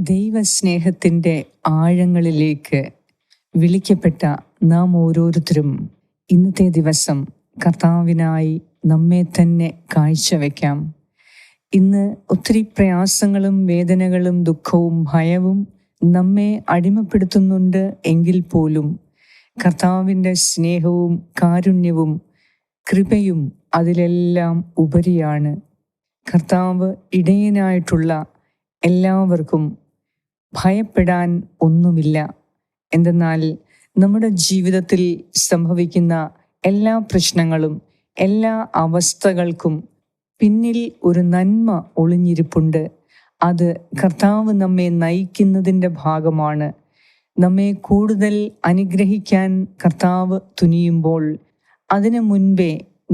ദൈവസ്നേഹത്തിൻ്റെ ആഴങ്ങളിലേക്ക് വിളിക്കപ്പെട്ട നാം ഓരോരുത്തരും ഇന്നത്തെ ദിവസം കർത്താവിനായി നമ്മെ തന്നെ കാഴ്ചവെക്കാം. ഇന്ന് ഒത്തിരി പ്രയാസങ്ങളും വേദനകളും ദുഃഖവും ഭയവും നമ്മെ അടിമപ്പെടുത്തുന്നുണ്ട് എങ്കിൽ പോലും കർത്താവിൻ്റെ സ്നേഹവും കാരുണ്യവും കൃപയും അതിലെല്ലാം ഉപരിയാണ്. കർത്താവ് ഇടയനായിട്ടുള്ള എല്ലാവർക്കും ഭയപ്പെടാൻ ഒന്നുമില്ല. എന്തെന്നാൽ നമ്മുടെ ജീവിതത്തിൽ സംഭവിക്കുന്ന എല്ലാ പ്രശ്നങ്ങളും എല്ലാ അവസ്ഥകൾക്കും പിന്നിൽ ഒരു നന്മ ഒളിഞ്ഞിരിപ്പുണ്ട്. അത് കർത്താവ് നമ്മെ നയിക്കുന്നതിൻ്റെ ഭാഗമാണ്. നമ്മെ കൂടുതൽ അനുഗ്രഹിക്കാൻ കർത്താവ് തുനിയുമ്പോൾ അതിനു മുൻപേ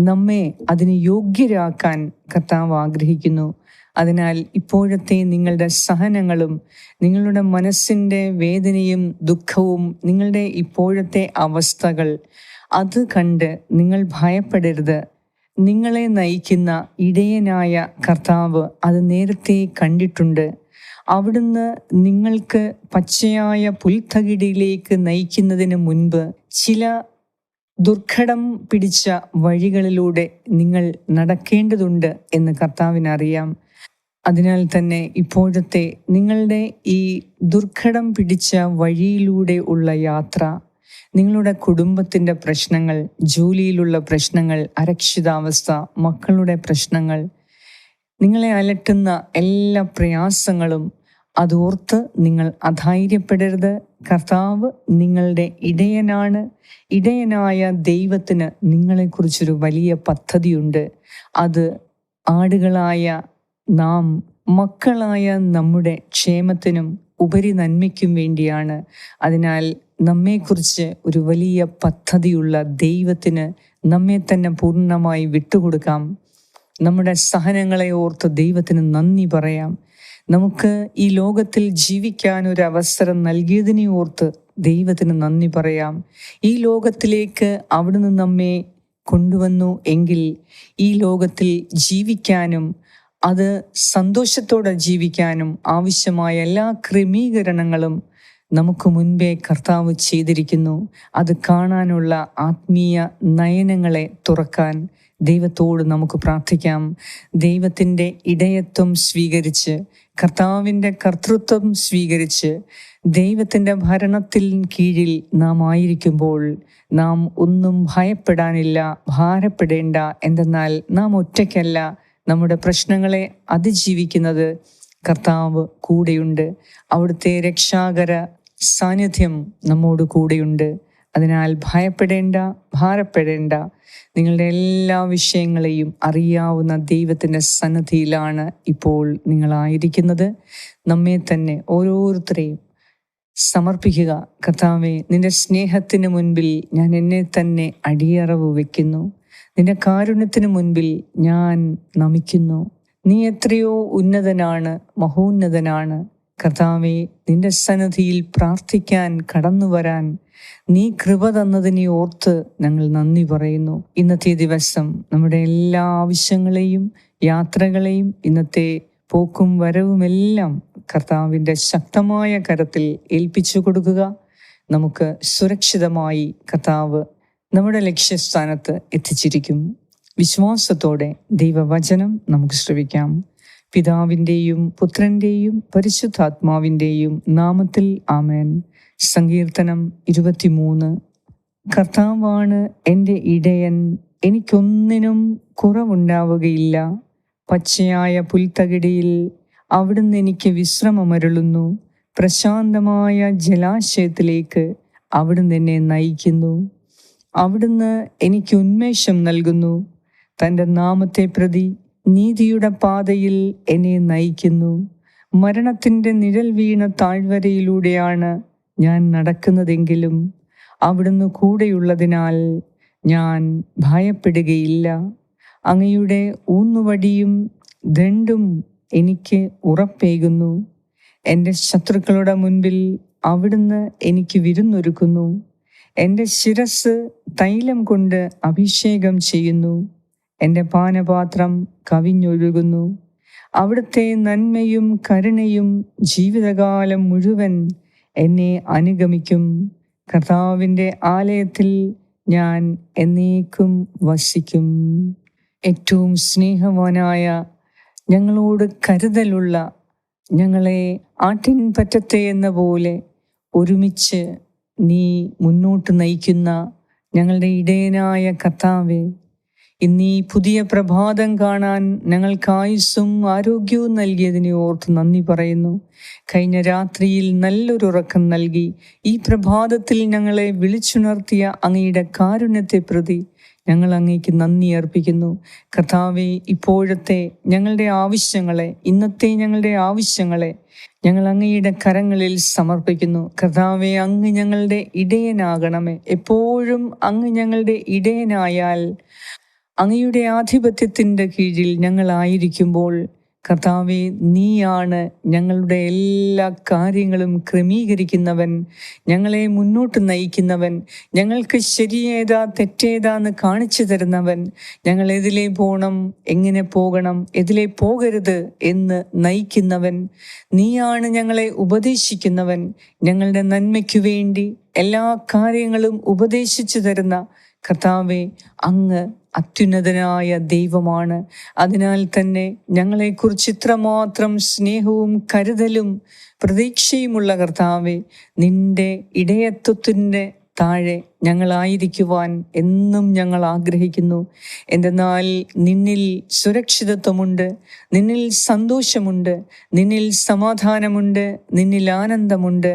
നമ്മെ അതിന് യോഗ്യരാക്കാൻ കർത്താവ് ആഗ്രഹിക്കുന്നു. അതിനാൽ ഇപ്പോഴത്തെ നിങ്ങളുടെ സഹനങ്ങളും നിങ്ങളുടെ മനസ്സിൻ്റെ വേദനയും ദുഃഖവും നിങ്ങളുടെ ഇപ്പോഴത്തെ അവസ്ഥകൾ അത് കണ്ട് നിങ്ങൾ ഭയപ്പെടരുത്. നിങ്ങളെ നയിക്കുന്ന ഇടയനായ കർത്താവ് അത് നേരത്തെ കണ്ടിട്ടുണ്ട്. അവിടുന്ന് നിങ്ങൾക്ക് പച്ചയായ പുൽത്തകിടിയിലേക്ക് നയിക്കുന്നതിന് മുൻപ് ചില ദുർഘടം പിടിച്ച വഴികളിലൂടെ നിങ്ങൾ നടക്കേണ്ടതുണ്ട് എന്ന് കർത്താവിനറിയാം. അതിനാൽ തന്നെ ഇപ്പോഴത്തെ നിങ്ങളുടെ ഈ ദുർഘടം പിടിച്ച വഴിയിലൂടെ ഉള്ള യാത്ര, നിങ്ങളുടെ കുടുംബത്തിൻ്റെ പ്രശ്നങ്ങൾ, ജോലിയിലുള്ള പ്രശ്നങ്ങൾ, അരക്ഷിതാവസ്ഥ, മക്കളുടെ പ്രശ്നങ്ങൾ, നിങ്ങളെ അലട്ടുന്ന എല്ലാ പ്രയാസങ്ങളും അതോർത്ത് നിങ്ങൾ അധൈര്യപ്പെടരുത്. കർത്താവ് നിങ്ങളുടെ ഇടയനാണ്. ഇടയനായ ദൈവത്തിന് നിങ്ങളെക്കുറിച്ചൊരു വലിയ പദ്ധതിയുണ്ട്. അത് ആടുകളായ നാം, മക്കളായ നമ്മുടെ ക്ഷേമത്തിനും ഉപരി നന്മയ്ക്കും വേണ്ടിയാണ്. അതിനാൽ നമ്മെക്കുറിച്ച് ഒരു വലിയ പദ്ധതിയുള്ള ദൈവത്തിന് നമ്മെ തന്നെ പൂർണ്ണമായി വിട്ടുകൊടുക്കാം. നമ്മുടെ സഹനങ്ങളെ ഓർത്ത് ദൈവത്തിന് നന്ദി പറയാം. നമുക്ക് ഈ ലോകത്തിൽ ജീവിക്കാൻ ഒരു അവസരം നൽകിയതിനെ ഓർത്ത് ദൈവത്തിന് നന്ദി പറയാം. ഈ ലോകത്തിലേക്ക് അവിടുന്ന് നമ്മെ കൊണ്ടുവന്നു എങ്കിൽ ഈ ലോകത്തിൽ ജീവിക്കാനും അത് സന്തോഷത്തോടെ ജീവിക്കാനും ആവശ്യമായ എല്ലാ ക്രമീകരണങ്ങളും നമുക്ക് മുൻപേ കർത്താവ് ചെയ്തിരിക്കുന്നു. അത് കാണാനുള്ള ആത്മീയ നയനങ്ങളെ തുറക്കാൻ ദൈവത്തോട് നമുക്ക് പ്രാർത്ഥിക്കാം. ദൈവത്തിൻ്റെ ഇടയത്വം സ്വീകരിച്ച്, കർത്താവിൻ്റെ കർത്തൃത്വം സ്വീകരിച്ച്, ദൈവത്തിൻ്റെ ഭരണത്തിൽ കീഴിൽ നാം ആയിരിക്കുമ്പോൾ നാം ഒന്നും ഭയപ്പെടാനില്ല, ഭാരപ്പെടേണ്ട. എന്തെന്നാൽ നാം ഒറ്റയ്ക്കല്ല. നമ്മുടെ പ്രശ്നങ്ങളെ അതിജീവിക്കുന്നത് കർത്താവ് കൂടെയുണ്ട്. അവിടുത്തെ രക്ഷാകര സാന്നിധ്യം നമ്മോട് കൂടെയുണ്ട്. അതിനാൽ ഭയപ്പെടേണ്ട, ഭാരപ്പെടേണ്ട. നിങ്ങളുടെ എല്ലാ വിഷയങ്ങളെയും അറിയാവുന്ന ദൈവത്തിൻ്റെ സന്നിധിയിലാണ് ഇപ്പോൾ നിങ്ങളായിരിക്കുന്നത്. നമ്മെ തന്നെ ഓരോരുത്തരെയും സമർപ്പിക്കുക. കർത്താവേ, നിന്റെ സ്നേഹത്തിന് മുൻപിൽ ഞാൻ എന്നെ തന്നെ അടിയറവ് വയ്ക്കുന്നു. നിന്റെ കാരുണ്യത്തിന് മുൻപിൽ ഞാൻ നമിക്കുന്നു. നീ എത്രയോ ഉന്നതനാണ്, മഹോന്നതനാണ്. കർത്താവേ, നിന്റെ സന്നിധിയിൽ പ്രാർത്ഥിക്കാൻ കടന്നു വരാൻ നീ കൃപ തന്നതിനെ ഓർത്ത് ഞങ്ങൾ നന്ദി പറയുന്നു. ഇന്നത്തെ ദിവസം നമ്മുടെ എല്ലാ ആവശ്യങ്ങളെയും യാത്രകളെയും ഇന്നത്തെ പോക്കും വരവുമെല്ലാം കർത്താവിൻ്റെ ശക്തമായ കരത്തിൽ ഏൽപ്പിച്ചു കൊടുക്കുക. നമുക്ക് സുരക്ഷിതമായി കർത്താവ് നമ്മുടെ ലക്ഷ്യസ്ഥാനത്ത് എത്തിച്ചിരിക്കും. വിശ്വാസത്തോടെ ദൈവവചനം നമുക്ക് ശ്രവിക്കാം. പിതാവിൻ്റെയും പുത്രൻ്റെയും പരിശുദ്ധാത്മാവിൻ്റെയും നാമത്തിൽ ആമേൻ. സങ്കീർത്തനം 23. കർത്താവാണ് എൻ്റെ ഇടയൻ, എനിക്കൊന്നിനും കുറവുണ്ടാവുകയില്ല. പച്ചയായ പുൽത്തകിടിയിൽ അവിടുന്ന് എനിക്ക് വിശ്രമമരുളുന്നു. പ്രശാന്തമായ ജലാശയത്തിലേക്ക് അവിടുന്ന് എന്നെ നയിക്കുന്നു. അവിടുന്ന് എനിക്ക് ഉന്മേഷം നൽകുന്നു. തൻ്റെ നാമത്തെ പ്രതി നീതിയുടെ പാതയിൽ എന്നെ നയിക്കുന്നു. മരണത്തിൻ്റെ നിഴൽ വീണ താഴ്വരയിലൂടെയാണ് ഞാൻ നടക്കുന്നതെങ്കിലും അവിടുന്ന് കൂടെയുള്ളതിനാൽ ഞാൻ ഭയപ്പെടുകയില്ല. അങ്ങയുടെ ഊന്നുവടിയും ദണ്ഡും എനിക്ക് ഉറപ്പേകുന്നു. എൻ്റെ ശത്രുക്കളുടെ മുൻപിൽ അവിടുന്ന് എനിക്ക് വിരുന്നൊരുക്കുന്നു. എൻ്റെ ശിരസ് തൈലം കൊണ്ട് അഭിഷേകം ചെയ്യുന്നു. എൻ്റെ പാനപാത്രം കവിഞ്ഞൊഴുകുന്നു. അവിടുത്തെ നന്മയും കരുണയും ജീവിതകാലം മുഴുവൻ എന്നെ അനുഗമിക്കും. കർത്താവിൻ്റെ ആലയത്തിൽ ഞാൻ എന്നേക്കും വസിക്കും. ഏറ്റവും സ്നേഹവാനായ, ഞങ്ങളോട് കരുതലുള്ള, ഞങ്ങളെ ആട്ടിൻപറ്റത്തെ എന്ന പോലെ ഒരുമിച്ച് നീ മുന്നോട്ട് നയിക്കുന്ന ഞങ്ങളുടെ ഇടയനായ കർത്താവേ, ഇന്നീ പുതിയ പ്രഭാതം കാണാൻ ഞങ്ങൾക്ക് ആയുസ്സും ആരോഗ്യവും നൽകിയതിനെ ഓർത്ത് നന്ദി പറയുന്നു. കഴിഞ്ഞ രാത്രിയിൽ നല്ലൊരുറക്കം നൽകി ഈ പ്രഭാതത്തിൽ ഞങ്ങളെ വിളിച്ചുണർത്തിയ അങ്ങയുടെ കാരുണ്യത്തെ പ്രതി ഞങ്ങൾ അങ്ങേക്ക് നന്ദി അർപ്പിക്കുന്നു. കർത്താവേ, ഇപ്പോഴത്തെ ഞങ്ങളുടെ ആവശ്യങ്ങളെ, ഇന്നത്തെ ഞങ്ങളുടെ ആവശ്യങ്ങളെ ഞങ്ങൾ അങ്ങയുടെ കരങ്ങളിൽ സമർപ്പിക്കുന്നു. കർത്താവേ, അങ്ങ് ഞങ്ങളുടെ ഇടയനാകണമേ. എപ്പോഴും അങ്ങ് ഞങ്ങളുടെ ഇടയനായാൽ, അങ്ങയുടെ ആധിപത്യത്തിൻ്റെ കീഴിൽ ഞങ്ങളായിരിക്കുമ്പോൾ, കർത്താവേ, നീയാണ് ഞങ്ങളുടെ എല്ലാ കാര്യങ്ങളും ക്രമീകരിക്കുന്നവൻ, ഞങ്ങളെ മുന്നോട്ട് നയിക്കുന്നവൻ, ഞങ്ങൾക്ക് ശരിയേതാ തെറ്റേതാന്ന് കാണിച്ചു തരുന്നവൻ, ഞങ്ങൾ എതിലേ പോകണം, എങ്ങനെ പോകണം, എതിലേ പോകരുത് എന്ന് നയിക്കുന്നവൻ, നീയാണ് ഞങ്ങളെ ഉപദേശിക്കുന്നവൻ, ഞങ്ങളുടെ നന്മയ്ക്കു വേണ്ടി എല്ലാ കാര്യങ്ങളും ഉപദേശിച്ചു തരുന്ന കർത്താവേ, അങ്ങ് അത്യുന്നതനായ ദൈവമാണ്. അതിനാൽ തന്നെ ഞങ്ങളെക്കുറിച്ച് ഇത്രമാത്രം സ്നേഹവും കരുതലും പ്രതീക്ഷയുമുള്ള കർത്താവേ, നിന്റെ ഇടയത്വത്തിൻ്റെ താഴെ ഞങ്ങളായിരിക്കുവാൻ എന്നും ഞങ്ങൾ ആഗ്രഹിക്കുന്നു. എന്തെന്നാൽ നിന്നിൽ സുരക്ഷിതത്വമുണ്ട്, നിന്നിൽ സന്തോഷമുണ്ട്, നിന്നിൽ സമാധാനമുണ്ട്, നിന്നിൽ ആനന്ദമുണ്ട്.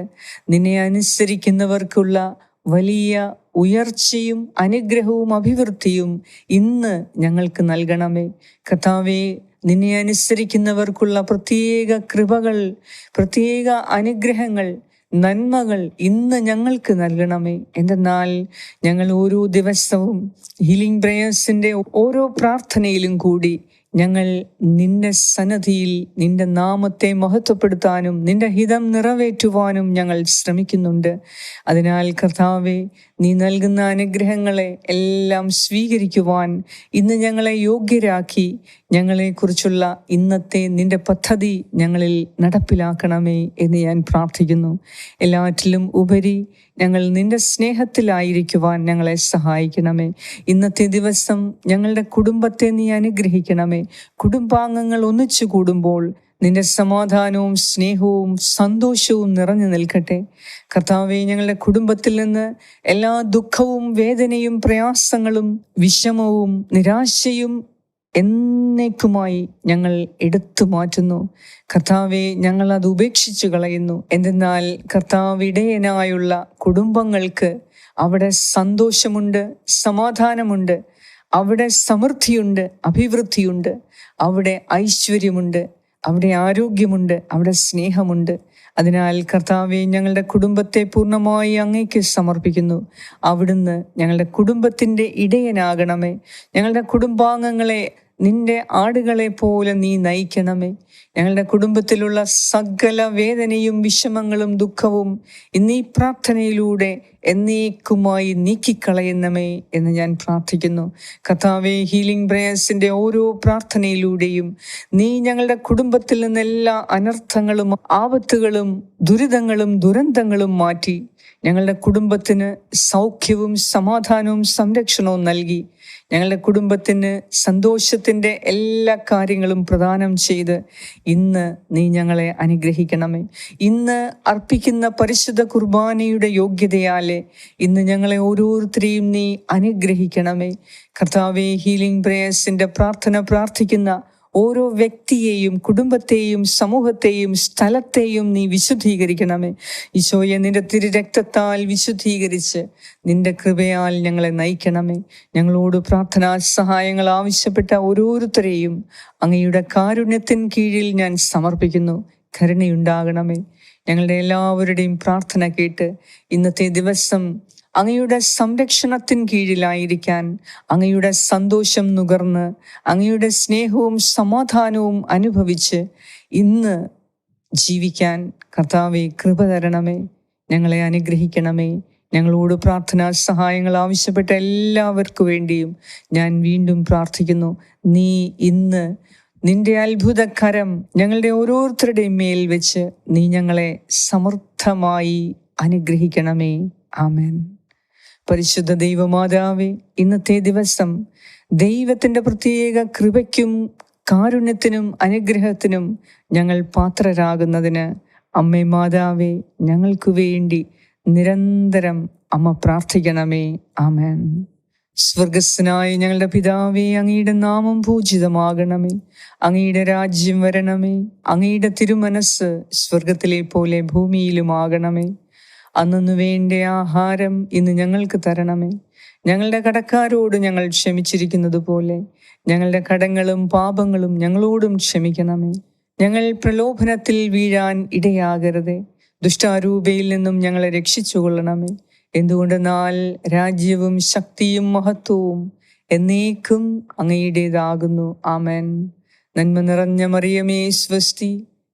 നിന്നെ അനുസരിക്കുന്നവർക്കുള്ള വലിയ ഉയർച്ചയും അനുഗ്രഹവും അഭിവൃദ്ധിയും ഇന്ന് ഞങ്ങൾക്ക് നൽകണമേ. കർത്താവേ, നിന്നെ അനുസരിക്കുന്നവർക്കുള്ള പ്രത്യേക കൃപകൾ, പ്രത്യേക അനുഗ്രഹങ്ങൾ, നന്മകൾ ഇന്ന് ഞങ്ങൾക്ക് നൽകണമേ. എന്തെന്നാൽ ഞങ്ങൾ ഓരോ ദിവസവും ഹീലിംഗ് പ്രേയേഴ്സിൻ്റെ ഓരോ പ്രാർത്ഥനയിലും കൂടി ഞങ്ങൾ നിന്റെ സന്നിധിയിൽ നിന്റെ നാമത്തെ മഹത്വപ്പെടുത്താനും നിന്റെ ഹിതം നിറവേറ്റുവാനും ഞങ്ങൾ ശ്രമിക്കുന്നുണ്ട്. അതിനാൽ കർത്താവേ, നീ നൽകുന്ന അനുഗ്രഹങ്ങളെ എല്ലാം സ്വീകരിക്കുവാൻ ഇന്ന് ഞങ്ങളെ യോഗ്യരാക്കി ഞങ്ങളെക്കുറിച്ചുള്ള ഇന്നത്തെ നിന്റെ പദ്ധതി ഞങ്ങളിൽ നടപ്പിലാക്കണമേ എന്ന് ഞാൻ പ്രാർത്ഥിക്കുന്നു. എല്ലാറ്റിലും ഉപരി ഞങ്ങൾ നിന്റെ സ്നേഹത്തിലായിരിക്കുവാൻ ഞങ്ങളെ സഹായിക്കണമേ. ഇന്നത്തെ ദിവസം ഞങ്ങളുടെ കുടുംബത്തെ നീ അനുഗ്രഹിക്കണമേ. കുടുംബാംഗങ്ങൾ ഒന്നിച്ചു കൂടുമ്പോൾ നിന്റെ സമാധാനവും സ്നേഹവും സന്തോഷവും നിറഞ്ഞു നിൽക്കട്ടെ. കർത്താവേ, ഞങ്ങളുടെ കുടുംബത്തിൽ നിന്ന് എല്ലാ ദുഃഖവും വേദനയും പ്രയാസങ്ങളും വിഷമവും നിരാശയും എന്നേക്കുമായി ഞങ്ങൾ എടുത്തു മാറ്റുന്നു. കർത്താവെ, ഞങ്ങൾ അത് ഉപേക്ഷിച്ചു കളയുന്നു. എന്തെന്നാൽ കർത്താവ് ഇടയനായുള്ള കുടുംബങ്ങൾക്ക് അവിടെ സന്തോഷമുണ്ട്, സമാധാനമുണ്ട്, അവിടെ സമൃദ്ധിയുണ്ട്, അഭിവൃദ്ധിയുണ്ട്, അവിടെ ഐശ്വര്യമുണ്ട്, അവിടെ ആരോഗ്യമുണ്ട്, അവിടെ സ്നേഹമുണ്ട്. അതിനാൽ കർത്താവെ, ഞങ്ങളുടെ കുടുംബത്തെ പൂർണ്ണമായി അങ്ങേക്ക് സമർപ്പിക്കുന്നു. അവിടുന്ന് ഞങ്ങളുടെ കുടുംബത്തിൻ്റെ ഇടയനാകണമേ. ഞങ്ങളുടെ കുടുംബാംഗങ്ങളെ നിന്റെ ആടുകളെ പോലെ നീ നയിക്കണമേ. ഞങ്ങളുടെ കുടുംബത്തിലുള്ള സകല വേദനയും വിഷമങ്ങളും ദുഃഖവും ഇന്നീ പ്രാർത്ഥനയിലൂടെ എന്നേക്കുമായി നീക്കിക്കളയുന്നമേ എന്ന് ഞാൻ പ്രാർത്ഥിക്കുന്നു. കർത്താവേ, ഹീലിംഗ് പ്രേയേഴ്സിൻ്റെ ഓരോ പ്രാർത്ഥനയിലൂടെയും നീ ഞങ്ങളുടെ കുടുംബത്തിൽ നിന്ന് എല്ലാ അനർത്ഥങ്ങളും ആപത്തുകളും ദുരിതങ്ങളും ദുരന്തങ്ങളും മാറ്റി ഞങ്ങളുടെ കുടുംബത്തിന് സൗഖ്യവും സമാധാനവും സംരക്ഷണവും നൽകി ഞങ്ങളുടെ കുടുംബത്തിന് സന്തോഷത്തിൻ്റെ എല്ലാ കാര്യങ്ങളും പ്രദാനം ചെയ്ത് ഇന്ന് നീ ഞങ്ങളെ അനുഗ്രഹിക്കണമേ. ഇന്ന് അർപ്പിക്കുന്ന പരിശുദ്ധ കുർബാനയുടെ യോഗ്യതയാലെ ഇന്ന് ഞങ്ങളെ ഓരോരുത്തരെയും നീ അനുഗ്രഹിക്കണമേ. കർത്താവേ, ഹീലിംഗ് പ്രേയേഴ്സിൻ്റെ പ്രാർത്ഥന പ്രാർത്ഥിക്കുന്ന ഓരോ വ്യക്തിയെയും കുടുംബത്തെയും സമൂഹത്തെയും സ്ഥലത്തെയും നീ വിശുദ്ധീകരിക്കണമേ. ഈശോയെ, നിന്റെ തിരുരക്തത്താൽ വിശുദ്ധീകരിച്ച് നിന്റെ കൃപയാൽ ഞങ്ങളെ നയിക്കണമേ. ഞങ്ങളോട് പ്രാർത്ഥനാ സഹായങ്ങൾ ആവശ്യപ്പെട്ട ഓരോരുത്തരെയും അങ്ങയുടെ കാരുണ്യത്തിൻ കീഴിൽ ഞാൻ സമർപ്പിക്കുന്നു. കരുണയുണ്ടാകണമേ. ഞങ്ങളുടെ എല്ലാവരുടെയും പ്രാർത്ഥന കേട്ട് ഇന്നത്തെ ദിവസം അങ്ങയുടെ സംരക്ഷണത്തിൻ കീഴിലായിരിക്കാൻ, അങ്ങയുടെ സന്തോഷം നുകർന്ന് അങ്ങയുടെ സ്നേഹവും സമാധാനവും അനുഭവിച്ച് ഇന്ന് ജീവിക്കാൻ കർത്താവേ കൃപ തരണമേ. ഞങ്ങളെ അനുഗ്രഹിക്കണമേ. ഞങ്ങളോട് പ്രാർത്ഥനാ സഹായങ്ങൾ ആവശ്യപ്പെട്ട എല്ലാവർക്കു വേണ്ടിയും ഞാൻ വീണ്ടും പ്രാർത്ഥിക്കുന്നു. നീ ഇന്ന് നിന്റെ അത്ഭുതകരം ഞങ്ങളുടെ ഓരോരുത്തരുടെയും മേൽ വെച്ച് നീ ഞങ്ങളെ സമർത്ഥമായി അനുഗ്രഹിക്കണമേ. ആമേൻ. പരിശുദ്ധ ദൈവമാതാവേ, ഇന്നത്തെ ദിവസം ദൈവത്തിൻ്റെ പ്രത്യേക കൃപയ്ക്കും കാരുണ്യത്തിനും അനുഗ്രഹത്തിനും ഞങ്ങൾ പാത്രരാകുന്നതിന് അമ്മേ മാതാവേ, ഞങ്ങൾക്ക് വേണ്ടി നിരന്തരം അമ്മ പ്രാർത്ഥിക്കണമേ. ആമേൻ. സ്വർഗസ്ഥനായ ഞങ്ങളുടെ പിതാവേ, അങ്ങയുടെ നാമം പൂജിതമാകണമേ. അങ്ങയുടെ രാജ്യം വരണമേ. അങ്ങയുടെ തിരുമനസ് സ്വർഗത്തിലെ പോലെ ഭൂമിയിലുമാകണമേ. അന്നു വേണ്ട ആഹാരം ഇന്ന് ഞങ്ങൾക്ക് തരണമേ. ഞങ്ങളുടെ കടക്കാരോട് ഞങ്ങൾ ക്ഷമിച്ചിരിക്കുന്നത് പോലെ ഞങ്ങളുടെ കടങ്ങളും പാപങ്ങളും ഞങ്ങളോടും ക്ഷമിക്കണമേ. ഞങ്ങൾ പ്രലോഭനത്തിൽ വീഴാൻ ഇടയാകരുതേ. ദുഷ്ടാരൂപയിൽ നിന്നും ഞങ്ങളെ രക്ഷിച്ചുകൊള്ളണമേ. എന്തുകൊണ്ടെന്നാൽ രാജ്യവും ശക്തിയും മഹത്വവും എന്നേക്കും അങ്ങയുടേതാകുന്നു. ആമേൻ. നന്മ നിറഞ്ഞ മറിയമേ സ്വസ്തി,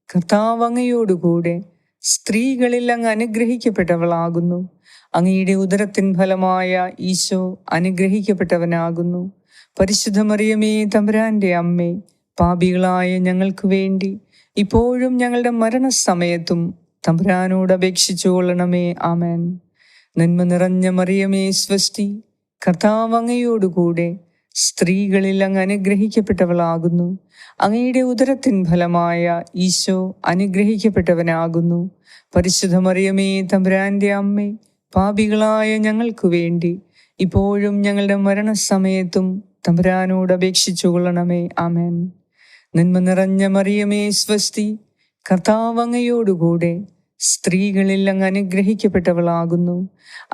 കർത്താവ് അങ്ങയോടുകൂടെ സ്ത്രീകളിൽ അങ്ങ് അനുഗ്രഹിക്കപ്പെട്ടവളാകുന്നു. അങ്ങയുടെ ഉദരത്തിൻ ഫലമായ ഈശോ അനുഗ്രഹിക്കപ്പെട്ടവനാകുന്നു. പരിശുദ്ധ മറിയമേ, തമ്പുരാന്റെ അമ്മേ, പാപികളായ ഞങ്ങൾക്ക് വേണ്ടി ഇപ്പോഴും ഞങ്ങളുടെ മരണസമയത്തും തമ്പുരാനോട് അപേക്ഷിച്ചു കൊള്ളണമേ. ആമേൻ. നന്മ നിറഞ്ഞ മറിയമേ സ്വസ്തി, കർത്താവ് അങ്ങയോടുകൂടെ സ്ത്രീകളിൽ അങ്ങ് അനുഗ്രഹിക്കപ്പെട്ടവളാകുന്നു. അങ്ങയുടെ ഉദരത്തിൻ ഫലമായ ഈശോ അനുഗ്രഹിക്കപ്പെട്ടവനാകുന്നു. പരിശുദ്ധ മറിയമേ, തമ്പുരാന്റെ അമ്മേ, പാപികളായ ഞങ്ങൾക്ക് വേണ്ടി ഇപ്പോഴും ഞങ്ങളുടെ മരണസമയത്തും തമ്പുരാനോട് അപേക്ഷിച്ചു കൊള്ളണമേ. ആമേൻ. നന്മ നിറഞ്ഞ മറിയമേ സ്വസ്തി, കർത്താവ് അങ്ങയോടുകൂടെ സ്ത്രീകളിൽ അങ്ങ് അനുഗ്രഹിക്കപ്പെട്ടവളാകുന്നു.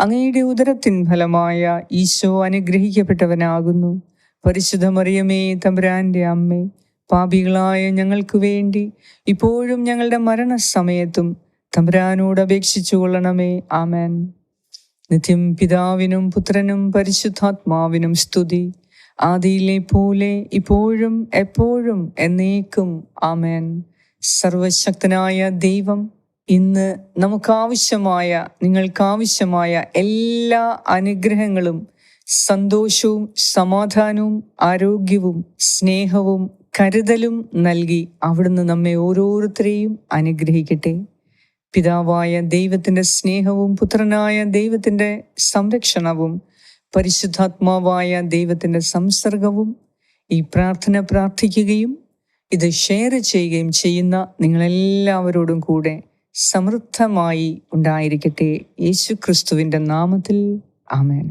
അങ്ങയുടെ ഉദരത്തിൻ ഫലമായ ഈശോ അനുഗ്രഹിക്കപ്പെട്ടവനാകുന്നു. പരിശുദ്ധ മറിയമേ, തമ്പുരാന്റെ അമ്മേ, പാപികളായ ഞങ്ങൾക്ക് വേണ്ടി ഇപ്പോഴും ഞങ്ങളുടെ മരണസമയത്തും തമ്പുരാനോട് അപേക്ഷിച്ചു കൊള്ളണമേ. ആമേൻ. നിത്യം പിതാവിനും പുത്രനും പരിശുദ്ധാത്മാവിനും സ്തുതി, ആദിയിലെ പോലെ ഇപ്പോഴും എപ്പോഴും എന്നേക്കും. ആമേൻ. സർവശക്തനായ ദൈവം ഇന്ന് നിങ്ങൾക്കാവശ്യമായ എല്ലാ അനുഗ്രഹങ്ങളും സന്തോഷവും സമാധാനവും ആരോഗ്യവും സ്നേഹവും കരുതലും നൽകി അവിടുന്ന് നമ്മെ ഓരോരുത്തരെയും അനുഗ്രഹിക്കട്ടെ. പിതാവായ ദൈവത്തിൻ്റെ സ്നേഹവും പുത്രനായ ദൈവത്തിൻ്റെ സംരക്ഷണവും പരിശുദ്ധാത്മാവായ ദൈവത്തിൻ്റെ സംസർഗവും ഈ പ്രാർത്ഥന പ്രാർത്ഥിക്കുകയും ഇത് ഷെയർ ചെയ്യുകയും ചെയ്യുന്ന നിങ്ങളെല്ലാവരോടും കൂടെ സമൃദ്ധമായി ഉണ്ടായിരിക്കട്ടെ. യേശു ക്രിസ്തുവിൻ്റെ നാമത്തിൽ. ആമേൻ.